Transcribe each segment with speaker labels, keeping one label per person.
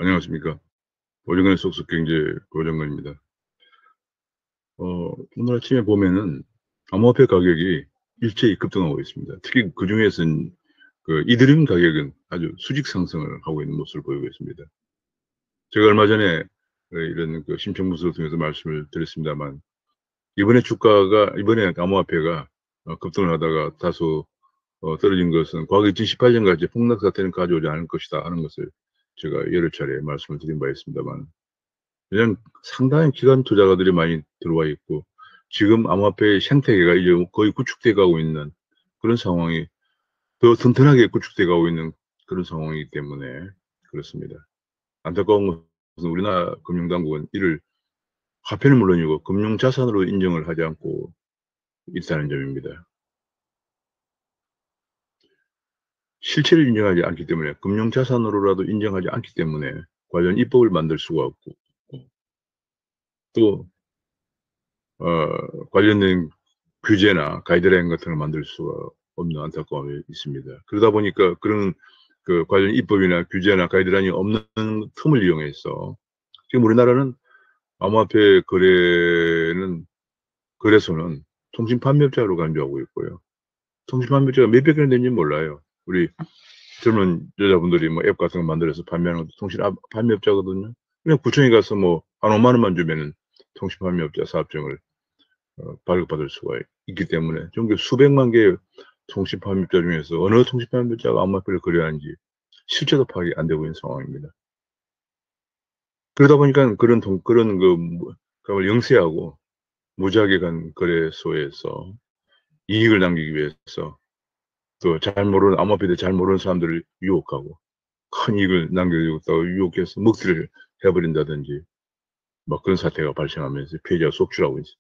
Speaker 1: 안녕하십니까. 오정근의 속속경제 고정근입니다. 오늘 아침에 보면은 암호화폐 가격이 일제히 급등하고 있습니다. 특히 그 중에서는 그 이더리움 가격은 아주 수직 상승을 하고 있는 모습을 보이고 있습니다. 제가 얼마 전에 이런 그 심층부서를 통해서 말씀을 드렸습니다만, 이번에 암호화폐가 급등을 하다가 다소 떨어진 것은 과거 2018년 같이 폭락 사태는 가져오지 않을 것이다 하는 것을 제가 여러 차례 말씀을 드린 바 있습니다만, 그냥 상당히 기관 투자가들이 많이 들어와 있고, 지금 암호화폐의 생태계가 이제 거의 구축돼 가고 있는 그런 상황이, 더 튼튼하게 구축돼 가고 있는 그런 상황이기 때문에 그렇습니다. 안타까운 것은 우리나라 금융당국은 이를 화폐는 물론이고 금융자산으로 인정을 하지 않고 있다는 점입니다. 실체를 인정하지 않기 때문에, 금융자산으로라도 인정하지 않기 때문에 관련 입법을 만들 수가 없고, 또 관련된 규제나 가이드라인 같은 걸 만들 수가 없는 안타까움이 있습니다. 그러다 보니까 그런 그 관련 입법이나 규제나 가이드라인이 없는 틈을 이용해서 지금 우리나라는 암호화폐 거래소는 통신판매업자로 간주하고 있고요. 통신판매업자가 몇백 개나 되는지 몰라요. 우리 젊은 여자분들이 뭐 앱 같은 거 만들어서 판매하는 것도 판매업자거든요. 그냥 구청에 가서 뭐 한 5만 원만 주면은 통신판매업자 사업증을 발급받을 수가 있기 때문에 전국 수백만 개의 통신판매업자 중에서 어느 통신판매업자가 암호화폐를 거래하는지 실제도 파악이 안 되고 있는 상황입니다. 그러다 보니까 그걸 영세하고 무지하게 간 거래소에서 이익을 남기기 위해서, 또 암호화폐에 잘 모르는 사람들을 유혹하고 큰 이익을 남기려고 유혹해서 먹튀를 해버린다든지, 막 그런 사태가 발생하면서 피해자가 속출하고 있어요.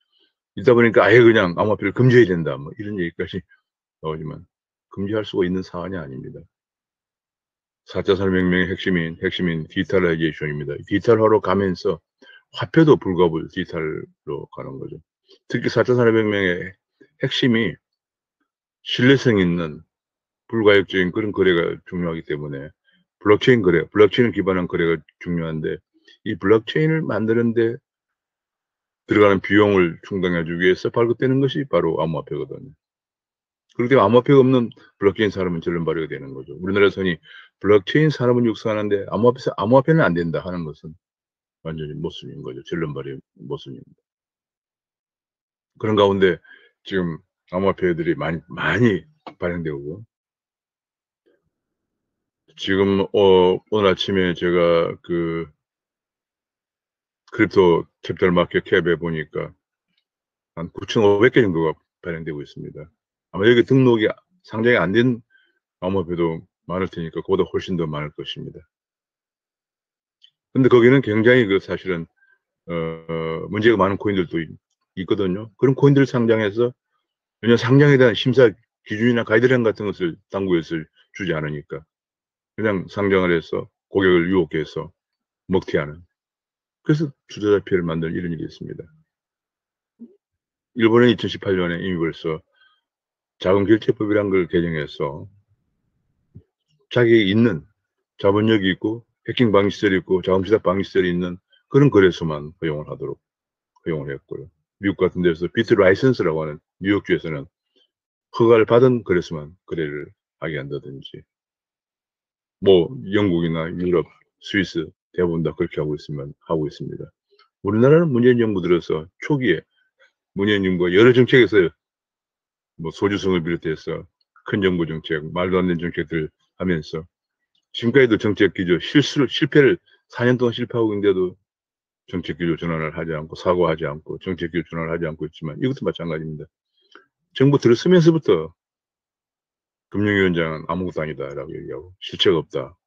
Speaker 1: 이다 보니까 아예 그냥 암호화폐를 금지해야 된다, 뭐 이런 얘기까지 나오지만 금지할 수가 있는 사안이 아닙니다. 4차 산업혁명의 핵심인 디지털라이제이션입니다. 디지털화로 가면서 화폐도 불가불 디지털로 가는 거죠. 특히 4차 산업혁명의 핵심이 신뢰성 있는 불가역적인 그런 거래가 중요하기 때문에 블록체인을 기반한 거래가 중요한데, 이 블록체인을 만드는데 들어가는 비용을 충당해주기 위해서 발급되는 것이 바로 암호화폐거든요. 그렇기 때문에 암호화폐가 없는 블록체인 산업은 절름발이가 되는 거죠. 우리나라에서 흔히 블록체인 산업은 육성하는데 암호화폐는 안 된다 하는 것은 완전히 모순인 거죠. 절름발이 모순입니다. 그런 가운데 지금 암호화폐들이 많이 발행되고, 지금 오늘 아침에 제가 그 크립토 캐피털 마켓 캡에 보니까 한 9,500개 정도가 발행되고 있습니다. 아마 여기 등록이 상장이 안 된 암호화폐도 많을 테니까 그보다 훨씬 더 많을 것입니다. 근데 거기는 굉장히 사실은 문제가 많은 코인들도 있거든요. 그런 코인들을 상장해서 전혀 상장에 대한 심사 기준이나 가이드라인 같은 것을 당국에서 주지 않으니까 그냥 상장을 해서 고객을 유혹해서 먹튀하는, 그래서 투자자 피해를 만드는 이런 일이 있습니다. 일본은 2018년에 이미 벌써 자금결제법이란 걸 개정해서 자기에 있는 자본력이 있고 해킹 방지시설이 있고 자금시작 방지시설이 있는 그런 거래소만 허용을 했고요. 미국 같은 데서 비트 라이선스라고 하는 뉴욕주에서는 허가를 받은 거래소만 거래를 하게 한다든지, 뭐 영국이나 유럽, 스위스 대부분 다 그렇게 하고 있습니다. 우리나라는 문재인 정부 들어서 초기에 문재인 정부가 여러 정책에서 뭐 소주성을 비롯해서 큰 정부 정책, 말도 안 되는 정책들 하면서 지금까지도 정책 기조 실패를 4년 동안 실패하고 있는데도 정책 기조 전환을 하지 않고 사과하지 않고 정책 기조 전환을 하지 않고 있지만, 이것도 마찬가지입니다. 정부 들어서면서부터 금융위원장은 아무것도 아니다라고 얘기하고 실체가 없다,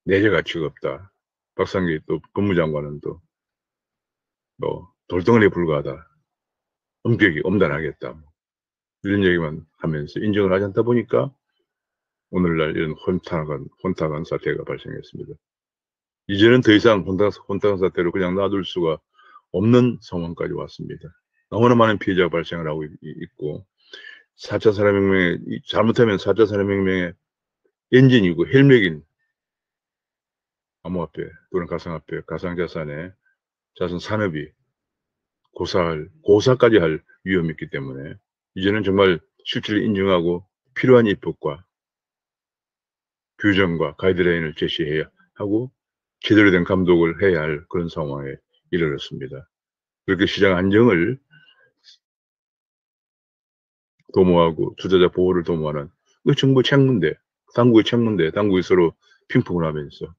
Speaker 1: 내재 가치가 없다. 박상기 또 법무장관은 또 뭐 돌덩어리에 불과하다, 엄격히 엄단하겠다, 뭐 이런 얘기만 하면서 인정을 하지 않다 보니까 오늘날 이런 혼탁한 사태가 발생했습니다. 이제는 더 이상 혼탁한 사태로 그냥 놔둘 수가 없는 상황까지 왔습니다. 너무나 많은 피해자가 발생을 하고 있고, 4차 산업혁명의, 잘못하면 4차 산업혁명의 엔진이고 헬멧인 암호화폐 또는 가상화폐, 가상자산의 자산 산업이 고사까지 할 위험이 있기 때문에 이제는 정말 실질을 인정하고 필요한 입법과 규정과 가이드라인을 제시해야 하고 제대로 된 감독을 해야 할 그런 상황에 이르렀습니다. 그렇게 시장 안정을 도모하고 투자자 보호를 도모하는 그 정부 책문대, 당국의 책문대, 당국이 서로 핑퐁을 하면서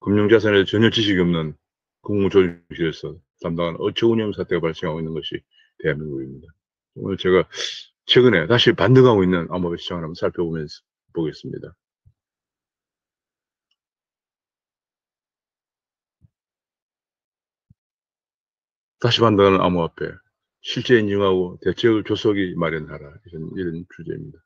Speaker 1: 금융자산에 전혀 지식이 없는 국무조정실에서 담당한 어처구니없는 사태가 발생하고 있는 것이 대한민국입니다. 오늘 제가 최근에 다시 반등하고 있는 암호화폐 시장을 한번 살펴보면서 보겠습니다. 다시 반등하는 암호화폐, 실제 인증하고 대책을 조속히 마련하라. 이런 주제입니다.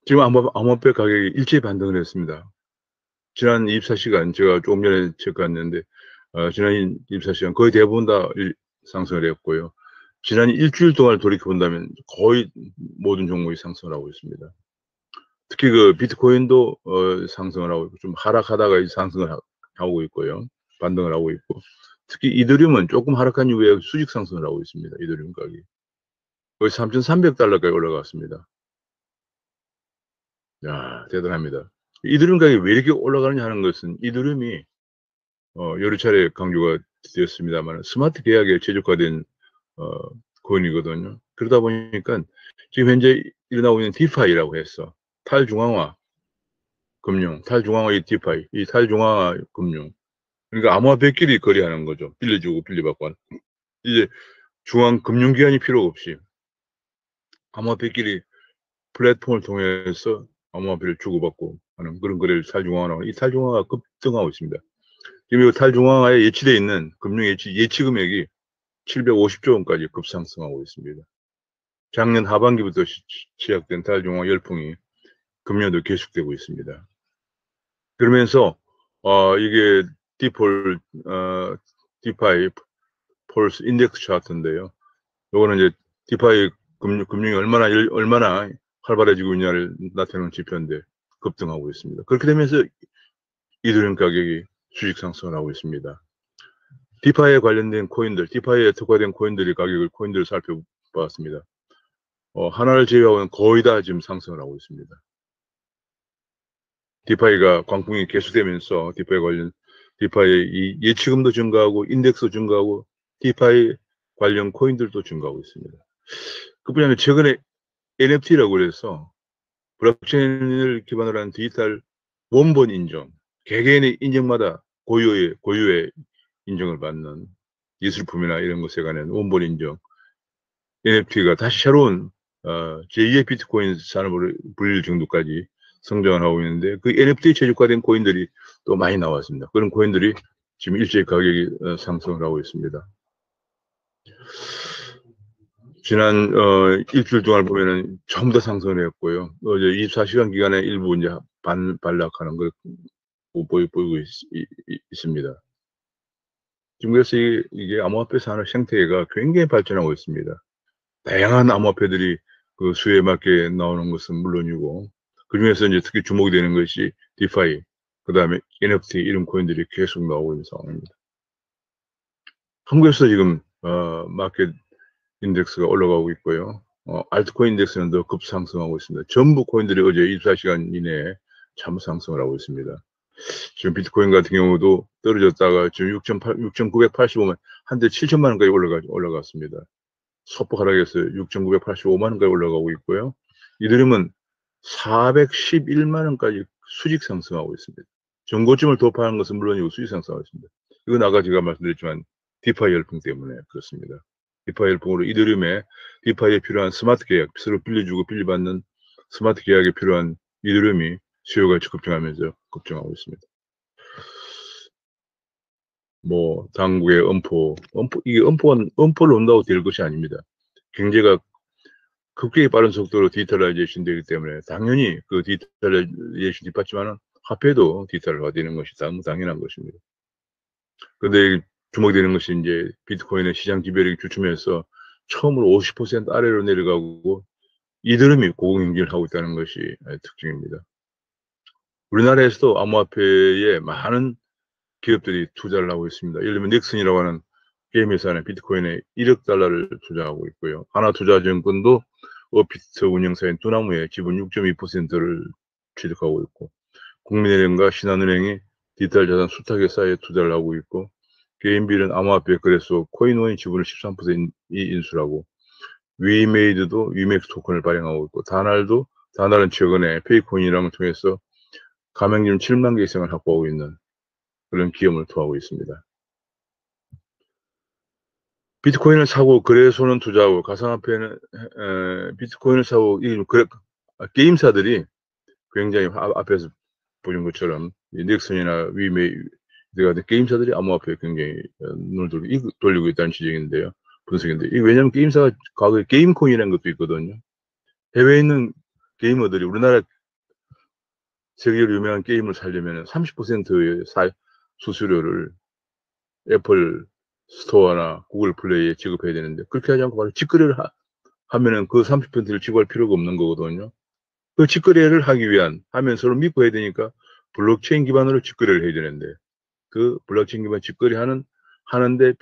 Speaker 1: 지금 암호화폐 가격이 일제히 반등을 했습니다. 지난 24시간 제가 조금 전에 체크했는데 지난 24시간 거의 대부분 다 상승을 했고요. 지난 일주일 동안 돌이켜본다면 거의 모든 종목이 상승을 하고 있습니다. 특히 그 비트코인도 상승을 하고 있고 좀 하락하다가 상승을 하고 있고요. 반등을 하고 있고 특히 이더리움은 조금 하락한 이후에 수직 상승을 하고 있습니다. 이더리움 가격이 거의 3,300달러까지 올라갔습니다. 야, 대단합니다. 이더리움 가격이 왜 이렇게 올라가느냐 하는 것은 이더리움이 여러 차례 강조가 되었습니다만 스마트 계약에 최적화된 코인이거든요. 그러다 보니까 지금 현재 일어나고 있는 디파이라고 해서 탈중앙화 금융, 탈중앙화 이 디파이, 이 탈중앙화 금융. 그러니까 암호화폐끼리 거래하는 거죠. 빌려주고 빌려받고 하는. 이제 중앙 금융기관이 필요 없이 암호화폐끼리 플랫폼을 통해서 암호화폐를 주고받고 하는 그런 거래를 탈중앙화하고 이 탈중앙화가 급등하고 있습니다. 지금 이 탈중앙화에 예치되어 있는 금융 예치 금액이 750조 원까지 급상승하고 있습니다. 작년 하반기부터 시작된 탈중앙화 열풍이 금년도 계속되고 있습니다. 그러면서 이게 디파이 폴스 인덱스 차트인데요. 요거는 이제 디파이 금융이 얼마나 활발해지고 있냐를 나타내는 지표인데 급등하고 있습니다. 그렇게 되면서 이더리움 가격이 수직 상승을 하고 있습니다. 디파이에 관련된 코인들, 디파이에 특화된 코인들을 살펴봤습니다. 하나를 제외하고는 거의 다 지금 상승을 하고 있습니다. 디파이가 광풍이 계속되면서 디파이의 이 예치금도 증가하고 인덱스 증가하고 디파이 관련 코인들도 증가하고 있습니다. 그뿐이 아니라 최근에 NFT라고 해서 블록체인을 기반으로 한 디지털 원본 인정, 개개인의 인정마다 고유의 인정을 받는 예술품이나 이런 것에 관한 원본 인정, NFT가 다시 새로운 제2의 비트코인 산업으로 불릴 정도까지 성장을 하고 있는데 그 NFT 최적화된 코인들이 또 많이 나왔습니다. 그런 코인들이 지금 일제히 가격이 상승을 하고 있습니다. 지난 일주일 동안 보면은 전부 다 상승을 했고요. 어제 24시간 기간에 일부 이제 반락하는 걸 보이고 있습니다. 지금 그래서 이게 암호화폐 산업 생태계가 굉장히 발전하고 있습니다. 다양한 암호화폐들이 그 수요에 맞게 나오는 것은 물론이고 그중에서 이제 특히 주목이 되는 것이 디파이, 그 다음에 NFT 이런 코인들이 계속 나오고 있는 상황입니다. 한국에서 지금 마켓 인덱스가 올라가고 있고요. 알트코인 인덱스는 더 급상승하고 있습니다. 전부 코인들이 어제 24시간 이내에 참 상승을 하고 있습니다. 지금 비트코인 같은 경우도 떨어졌다가 지금 6,985만, 한때 7천만 원까지 올라갔습니다. 소폭 하락해서 6,985만 원까지 올라가고 있고요. 이더리움은 411만 원까지 수직 상승하고 있습니다. 전고점을 돌파하는 것은 물론이고 수직 상승하고 있습니다. 이건 아까 제가 말씀드렸지만 디파이 열풍 때문에 그렇습니다. 디파이 열풍으로 이더리움에 디파이에 필요한 스마트 계약, 서로 빌려주고 빌려받는 스마트 계약에 필요한 이더리움이 수요가 급증하면서 급증하고 있습니다. 뭐 당국의 이게 엄포를 온다고 될 것이 아닙니다. 경제가 급격히 빠른 속도로 디지털라이제이션 되기 때문에 당연히 그 디지털라이제이션 뒷받침하는 화폐도 디지털화되는 것이 당연한 것입니다. 그런데 주목되는 것이 이제 비트코인의 시장 지배력이 주춤해서 처음으로 50% 아래로 내려가고 이드름이 고공행진을 하고 있다는 것이 특징입니다. 우리나라에서도 암호화폐에 많은 기업들이 투자를 하고 있습니다. 예를 들면 넥슨이라고 하는 게임 회사는 비트코인에 1억 달러를 투자하고 있고요. 하나투자증권도 어비트 운영사인 두나무에 지분 6.2%를 취득하고 있고, 국민은행과 신한은행이 디지털 자산 수탁회사에 투자를 하고 있고, 게임빌은 암호화폐 거래소 코인원이 지분을 13% 인수하고, 위메이드도 위맥스 토큰을 발행하고 있고, 다날은 최근에 페이코인이랑을 통해서 가맹점 7만 개 이상을 확보하고 있는 그런 기업을 투하고 있습니다. 비트코인을 사고 거래소는 투자하고 가상화폐는 비트코인을 사고 게임사들이 굉장히 앞에서 보신 것처럼 넥슨이나 위메이드 같은 게임사들이 암호화폐에 굉장히 눈을 돌리고 있다는 지적인데요. 분석인데 왜냐하면 게임사가 과거에 게임코인이라는 것도 있거든요. 해외에 있는 게이머들이 우리나라 세계적으로 유명한 게임을 살려면 30%의 수수료를 애플 스토어나 구글 플레이에 지급해야 되는데 그렇게 하지 않고 바로 직거래를 하면은 그 30%를 지급할 필요가 없는 거거든요. 그 직거래를 하기 위한 하면 서로 믿고 해야 되니까 블록체인 기반으로 직거래를 해야 되는데 그 블록체인 기반 직거래 하는데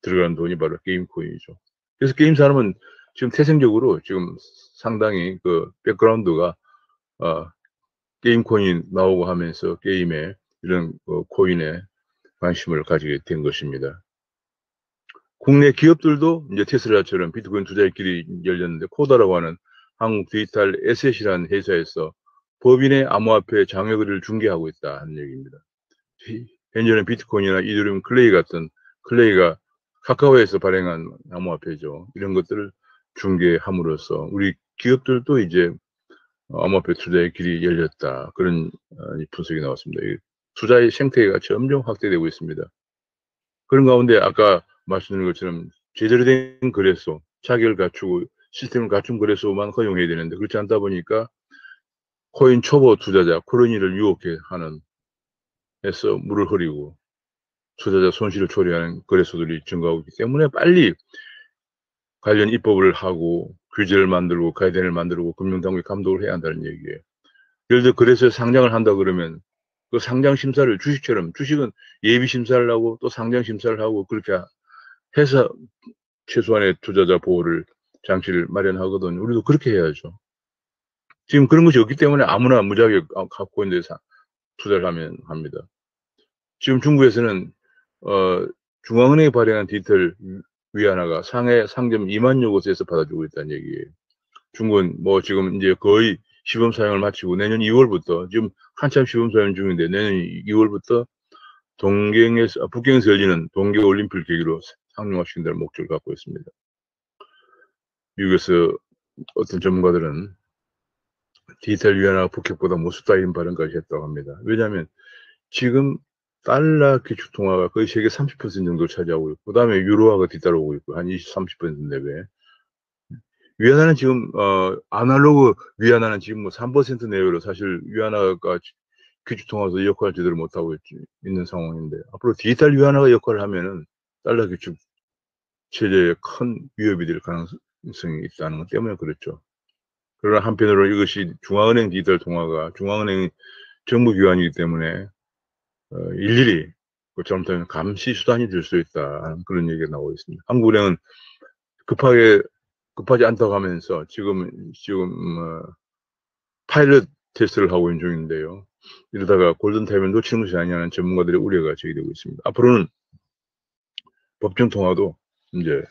Speaker 1: 들어가는 돈이 바로 게임 코인이죠. 그래서 게임 산업은 지금 태생적으로 지금 상당히 그 백그라운드가 게임 코인 나오고 하면서 게임에 이런 코인에 관심을 가지게 된 것입니다. 국내 기업들도 이제 테슬라처럼 비트코인 투자의 길이 열렸는데 코다라고 하는 한국 디지털 에셋이라는 회사에서 법인의 암호화폐 장외거래를 중개하고 있다 하는 얘기입니다. 현재는 비트코인이나 이더리움 클레이가 카카오에서 발행한 암호화폐죠. 이런 것들을 중개함으로써 우리 기업들도 이제 암호화폐 투자의 길이 열렸다. 그런 분석이 나왔습니다. 투자의 생태계가 점점 확대되고 있습니다. 그런 가운데 아까 말씀드린 것처럼 제대로 된 거래소, 자격을 갖추고 시스템을 갖춘 거래소만 허용해야 되는데 그렇지 않다 보니까 코인 초보 투자자, 코로니를 유혹해 하는 해서 물을 흐리고 투자자 손실을 초래하는 거래소들이 증가하고 있기 때문에 빨리 관련 입법을 하고 규제를 만들고 가이드라인을 만들고 금융당국이 감독을 해야 한다는 얘기예요. 예를 들어 거래소에 상장을 한다 그러면 그 상장 심사를 주식은 예비 심사를 하고 또 상장 심사를 하고 그렇게 해서 최소한의 투자자 보호를 장치를 마련하거든요. 우리도 그렇게 해야죠. 지금 그런 것이 없기 때문에 아무나 무작위 갖고 있는 데서 투자를 하면 합니다. 지금 중국에서는 중앙은행이 발행한 디지털 위안화가 상점 2만여 곳에서 받아주고 있다는 얘기예요. 중국은 뭐 지금 이제 거의 시범 사용을 마치고 내년 2월부터 지금 한참 시범 사용 중인데 내년 2월부터 북경에서 열리는 동계올림픽을 계기로 상용화시킨다는 목적을 갖고 있습니다. 미국에서 어떤 전문가들은 디지털 위안화 북핵보다 모수 따윈 발언까지 했다고 합니다. 왜냐하면 지금 달러 기축통화가 거의 세계 30% 정도 차지하고 있고 그 다음에 유로화가 뒤따르고 있고 한 20, 30% 내외. 위안화는 지금 아날로그 위안화는 지금 뭐 3% 내외로 사실 위안화가 기축통화에서 역할을 제대로 못하고 있는 상황인데 앞으로 디지털 위안화가 역할을 하면은 달러 기축 체제에 큰 위협이 될 가능성이 있다는 것 때문에 그렇죠. 그러나 한편으로 이것이 중앙은행 디지털 통화가 중앙은행 정부 기관이기 때문에 일일이 잘못하면 감시 수단이 될 수 있다 그런 얘기가 나오고 있습니다. 한국은행은 급하지 않다고 하면서 지금 파일럿 테스트를 하고 있는 중인데요. 이러다가 골든타임을 놓치는 것이 아니냐는 전문가들의 우려가 제기되고 있습니다. 앞으로는 법정 통화도 이제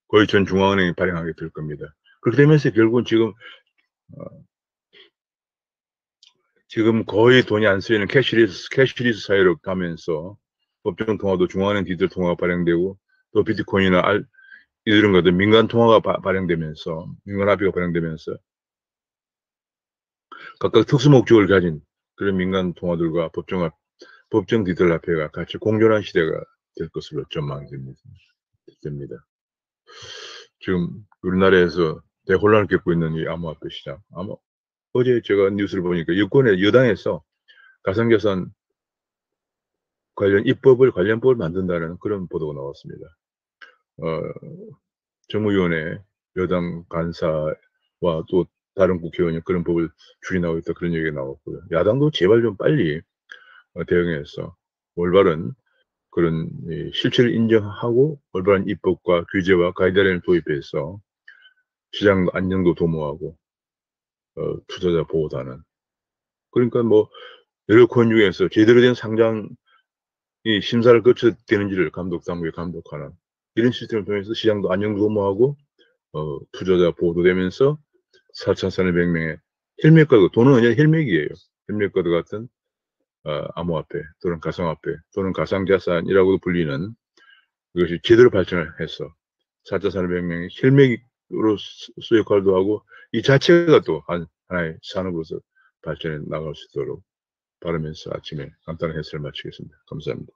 Speaker 1: 거의 전 중앙은행이 발행하게 될 겁니다. 그렇게 되면서 결국은 지금 거의 돈이 안 쓰이는 캐시리스 사회로 가면서 법정 통화도 중앙은행 디지털 통화가 발행되고 또 비트코인이나 이런 것들 민간 통화가 발행되면서 민간 화폐가 발행되면서 각각 특수 목적을 가진 그런 민간 통화들과 법정 디지털 화폐가 같이 공존한 시대가 될 것으로 전망이 됩니다. 지금 우리나라에서 대혼란을 겪고 있는 이 암호화폐 시장. 어제 제가 뉴스를 보니까 여당에서 가상자산 관련법을 만든다는 그런 보도가 나왔습니다. 정무위원회 여당 간사와 또 다른 국회의원이 그런 법을 추진하고 있다 그런 얘기가 나왔고요. 야당도 제발 좀 빨리 대응해서 올바른 그런 실체를 인정하고 올바른 입법과 규제와 가이드라인을 도입해서 시장 안정도 도모하고 투자자 보호도 하는. 그러니까 뭐 여러 권유에서 제대로 된 상장이 심사를 거쳐 되는지를 감독 당국이 감독하는 이런 시스템을 통해서 시장도 안정 도모하고 투자자 보호도 되면서 4,400명의 헬멧카드, 돈은 그냥 헬멧이에요. 헬멧카드 같은 암호화폐 또는 가상화폐 또는 가상자산이라고도 불리는 그것이 제대로 발전을 해서 4,400명의 헬멧으로 수역화도 하고 이 자체가 또 하나의 산업으로서 발전해 나갈 수 있도록 바라면서 아침에 간단한 해설을 마치겠습니다. 감사합니다.